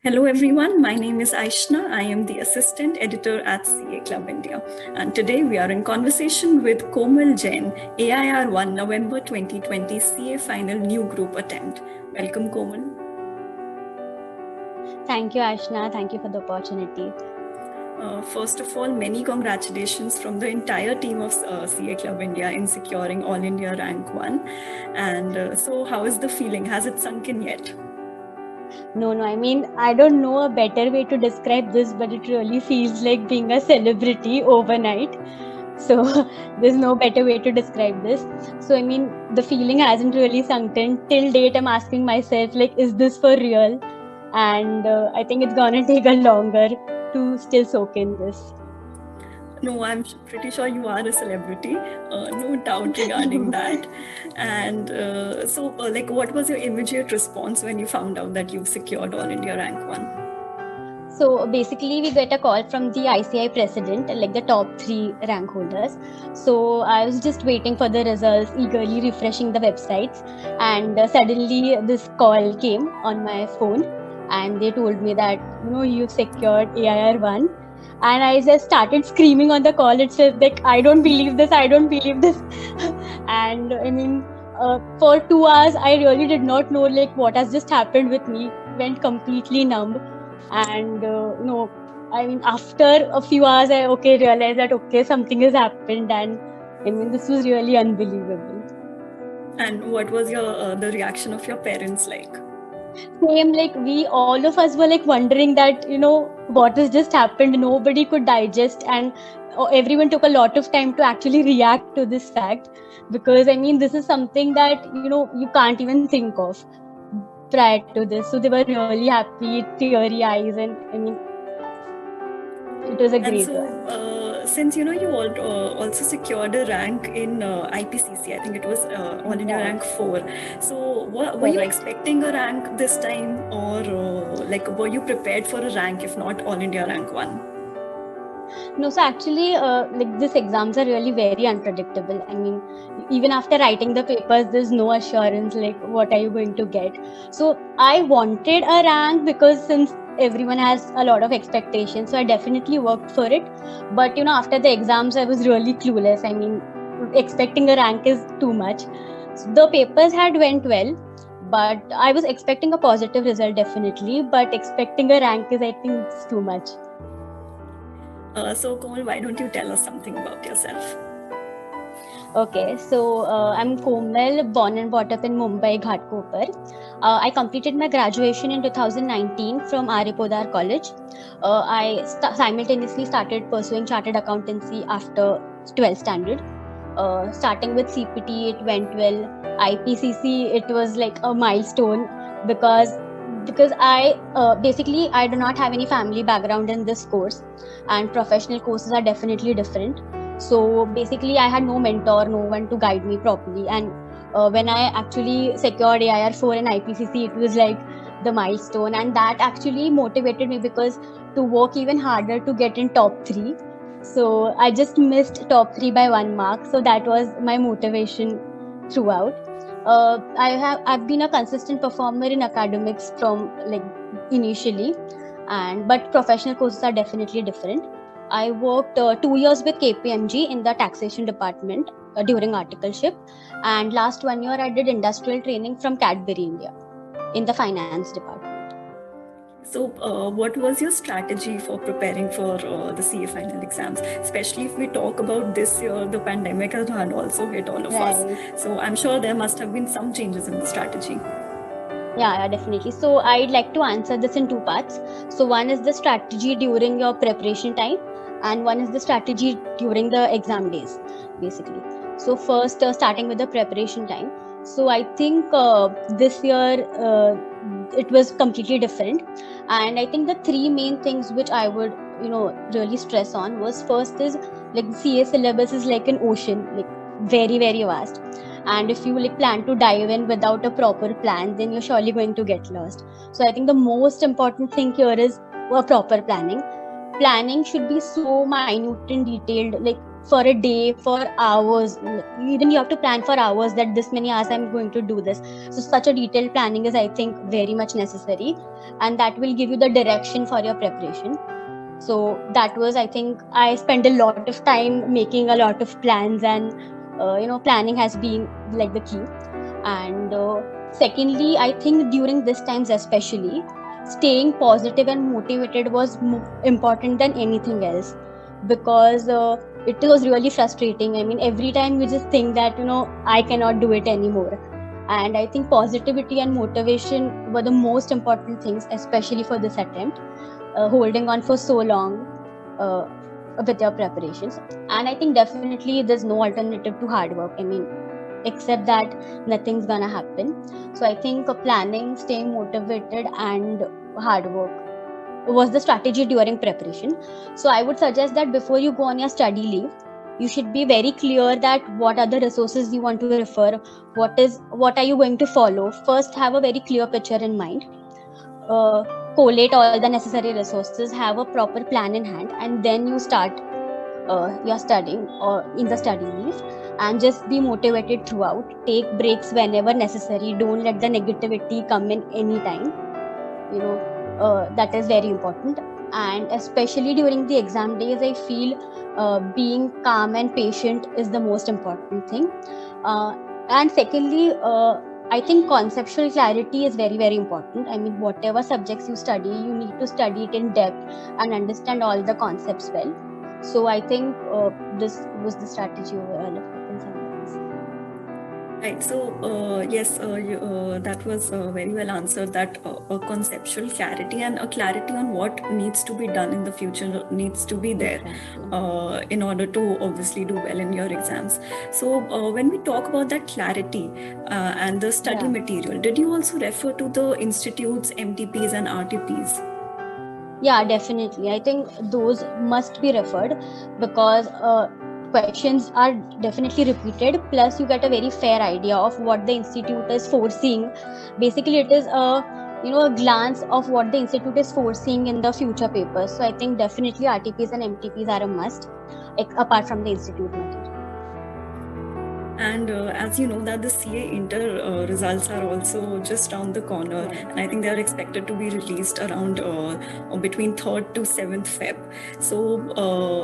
Hello everyone, my name is Aishna. I am the assistant editor at CA Club India. And today we are in conversation with Komal Jain, AIR1 November 2020 CA Final New Group Attempt. Welcome Komal. Thank you, Ashna. Thank you for the opportunity. First of all, many congratulations from the entire team of CA Club India in securing All India Rank 1. And so how is the feeling? Has it sunk in yet? No, I mean, I don't know a better way to describe this, but it really feels like being a celebrity overnight. So there's no better way to describe this. So, I mean, the feeling hasn't really sunk in. Till date, I'm asking myself, like, is this for real? And I think it's gonna take a longer to still soak in this. No, I'm pretty sure you are a celebrity. No doubt regarding that. And so, what was your immediate response when you found out that you've secured All India Rank 1? So basically, we get a call from the ICI president, like the top 3 rank holders. So I was just waiting for the results, eagerly refreshing the websites, and suddenly this call came on my phone, and they told me that you've secured AIR1. And I just started screaming on the call itself, like, I don't believe this, I don't believe this. And I mean, for 2 hours, I really did not know like what has just happened with me. Went completely numb. And I mean, after a few hours, I realized that something has happened, and I mean, this was really unbelievable. And what was your the reaction of your parents like? Same, like we all of us were like wondering that what has just happened. Nobody could digest, and everyone took a lot of time to actually react to this fact, because I mean, this is something that you can't even think of prior to this. So they were really happy, teary eyes, and I mean, it was a great one. Since you also secured a rank in IPCC, I think it was All India Rank 4. So were you expecting a rank this time, or were you prepared for a rank if not All India Rank 1? No, so actually, like these exams are really very unpredictable. I mean, even after writing the papers, there's no assurance like what are you going to get. So I wanted a rank because since everyone has a lot of expectations, so I definitely worked for it. But after the exams, I was really clueless. I mean, expecting a rank is too much. So the papers had went well, but I was expecting a positive result definitely. But expecting a rank is, I think, it's too much. So Komal, why don't you tell us something about yourself? Okay, so I'm Komal, born and brought up in Mumbai, Ghatkopar. I completed my graduation in 2019 from R.A. Podar College. I simultaneously started pursuing chartered accountancy after 12th standard. Starting with CPT, it went well. IPCC, it was like a milestone because I basically I do not have any family background in this course, and professional courses are definitely different. So basically, I had no mentor, no one to guide me properly. And when I actually secured AIR4 and IPCC, it was like the milestone, and that actually motivated me because to work even harder to get in top 3. So I just missed top 3 by 1 mark. So that was my motivation throughout. I've been a consistent performer in academics from like initially, but professional courses are definitely different. I worked 2 years with KPMG in the taxation department during articleship, and last 1 year I did industrial training from Cadbury India in the finance department. So what was your strategy for preparing for the CA final exams? Especially if we talk about this year, the pandemic had also hit all of us. So I'm sure there must have been some changes in the strategy. Yeah, definitely. So I'd like to answer this in 2 parts. So one is the strategy during your preparation time, and one is the strategy during the exam days, basically. So first, starting with the preparation time. So I think this year it was completely different, and I think the 3 main things which I would really stress on was, first is like CA syllabus is like an ocean, like very very vast, and if you like plan to dive in without a proper plan, then you're surely going to get lost. So I think the most important thing here is a proper planning. Planning should be so minute and detailed, like for a day, for hours. Even you have to plan for hours, that this many hours I'm going to do this. So such a detailed planning is, I think, very much necessary, and that will give you the direction for your preparation. So that was, I think, I spent a lot of time making a lot of plans, and planning has been like the key. And secondly, I think during these times especially, staying positive and motivated was important than anything else, because it was really frustrating. I mean, every time you just think that I cannot do it anymore. And I think positivity and motivation were the most important things, especially for this attempt, holding on for so long uh, with your preparations. And I think definitely there's no alternative to hard work. I mean, except that nothing's gonna happen. So I think planning, staying motivated, and hard work was the strategy during preparation. So I would suggest that before you go on your study leave, you should be very clear that what are the resources you want to refer, what are you going to follow. First, have a very clear picture in mind. Collate all the necessary resources, have a proper plan in hand, and then you start your studying or in the study leave, and just be motivated throughout. Take breaks whenever necessary. Don't let the negativity come in any time. That is very important. And especially during the exam days, I feel being calm and patient is the most important thing. And secondly, I think conceptual clarity is very, very important. I mean, whatever subjects you study, you need to study it in depth and understand all the concepts well. So I think this was the strategy overall in some ways. Right. So yes, that was very well answered. That a conceptual clarity and a clarity on what needs to be done in the future needs to be there in order to obviously do well in your exams. So when we talk about that clarity and the study material, did you also refer to the institutes, MTPs, and RTPs? Yeah, definitely. I think those must be referred, because questions are definitely repeated, plus you get a very fair idea of what the institute is foreseeing. Basically, it is a glance of what the institute is foreseeing in the future papers. So I think definitely RTPs and MTPs are a must, apart from the institute material. And as you know that the CA Inter results are also just around the corner, and I think they are expected to be released around between 3rd to 7th Feb. So,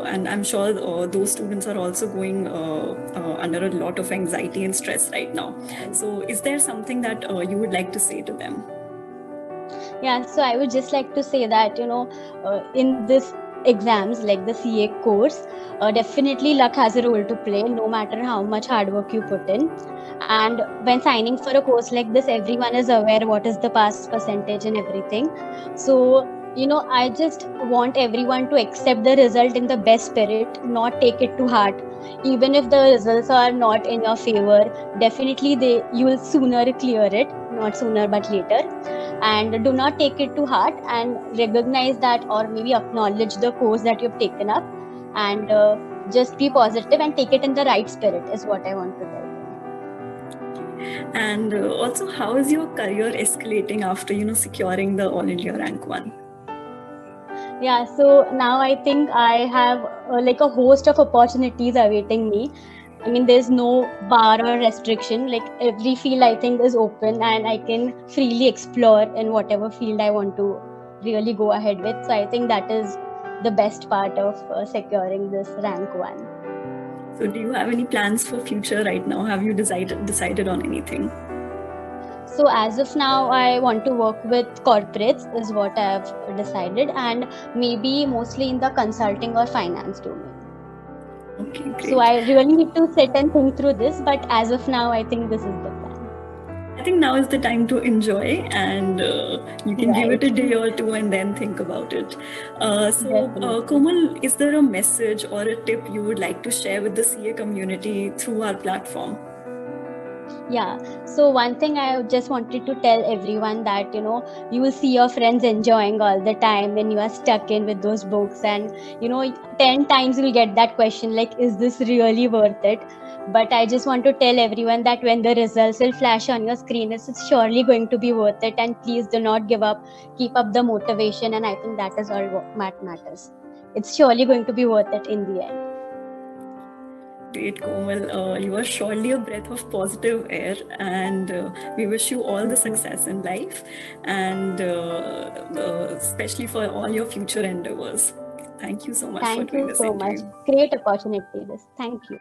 and I'm sure those students are also going under a lot of anxiety and stress right now. So is there something that you would like to say to them? Yeah, so I would just like to say that, in this exams, like the CA course, definitely luck has a role to play, no matter how much hard work you put in. And when signing for a course like this, everyone is aware what is the pass percentage and everything. So, I just want everyone to accept the result in the best spirit, not take it to heart. Even if the results are not in your favor, definitely you will sooner clear it, not sooner but later. And do not take it to heart, and recognize that, or maybe acknowledge the course that you've taken up, and just be positive and take it in the right spirit is what I want to tell you. And also, how is your career escalating after securing the All India Rank 1? Yeah, so now I think I have like a host of opportunities awaiting me. I mean, there's no bar or restriction. Like, every field I think is open, and I can freely explore in whatever field I want to really go ahead with. So I think that is the best part of securing this rank 1. So do you have any plans for future right now? Have you decided on anything? So as of now, I want to work with corporates is what I have decided, and maybe mostly in the consulting or finance domain. Okay, great. So I really need to sit and think through this, but as of now, I think this is the plan. I think now is the time to enjoy, and you can give it a day or two and then think about it. Komal, is there a message or a tip you would like to share with the CA community through our platform? Yeah, so one thing I just wanted to tell everyone that, you will see your friends enjoying all the time when you are stuck in with those books, and 10 times you'll get that question like, is this really worth it? But I just want to tell everyone that when the results will flash on your screen, it's surely going to be worth it, and please do not give up. Keep up the motivation, and I think that is all what matters. It's surely going to be worth it in the end. Great, Komal. You are surely a breath of positive air, and we wish you all the success in life, and especially for all your future endeavors. Thank you so much for Thank doing you this so much. interview. Great opportunity this. Thank you.